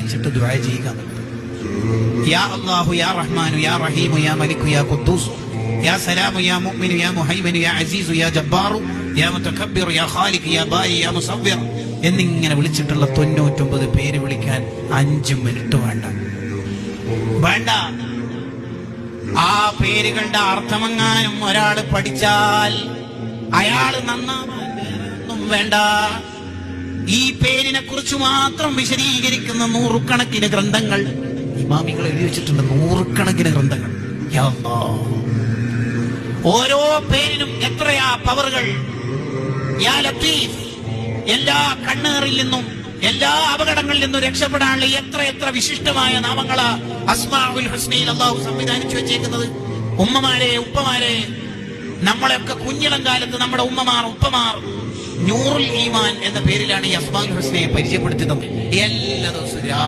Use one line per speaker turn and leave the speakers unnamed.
വിളിച്ചിട്ട് ദുആ ചെയ്യുക. യാ അല്ലാഹു യാ റഹ്മാനു യാ റഹീമു യാ മലിക്കു യാ ഖുദ്ദൂസ് യാ സലാമു യാ മുഅ്മിനു യാ മുഹൈമിനു യാ അസീസു യാ ജബ്ബാറു യാ മുതകബ്ബിറു യാ ഖാലിഖ് യാ ബാരി യാ മുസവ്വിർ എന്നിങ്ങനെ വിളിച്ചിട്ടുള്ള 99 പേര് വിളിക്കാൻ 5 മിനിറ്റ് വേണ്ട. ആ പേരുകളുടെ അർത്ഥമെങ്ങാനും ഒരാൾ പഠിച്ചാൽ അയാൾ നന്നാവാൻ വേണ്ട. ഈ പേരിനെ കുറിച്ച് മാത്രം വിശദീകരിക്കുന്ന 100 കണക്കിന് ഗ്രന്ഥങ്ങൾ ഇമാമികൾ എഴുതി വെച്ചിട്ടുണ്ട്. 100 കണക്കിന് ഗ്രന്ഥങ്ങൾ. ഓരോ പേരിനും എത്രയാ പവറുകൾ. യാ ലത്തീഫ്, എല്ലാ കണ്ണേറിൽ നിന്നും എല്ലാ അപകടങ്ങളിൽ നിന്നും രക്ഷപ്പെടാനുള്ള എത്ര വിശിഷ്ടമായ നാമങ്ങളാ അസ്മാഉൽ ഹുസ്നയിൽ അല്ലാഹു സംവിധാനിച്ചു വെച്ചേക്കുന്നത്. ഉമ്മമാരെ, ഉപ്പമാരെ, നമ്മളെയൊക്കെ കുഞ്ഞിളം കാലത്ത് നമ്മുടെ ഉമ്മമാർ, ഉപ്പമാർ നൂറുൽ ഈമാൻ എന്ന പേരിലാണ് ഈ അസ്മാഉൽ ഹുസ്നയെ പരിചയപ്പെടുത്തി തന്നത്. എല്ലാ ദിവസവും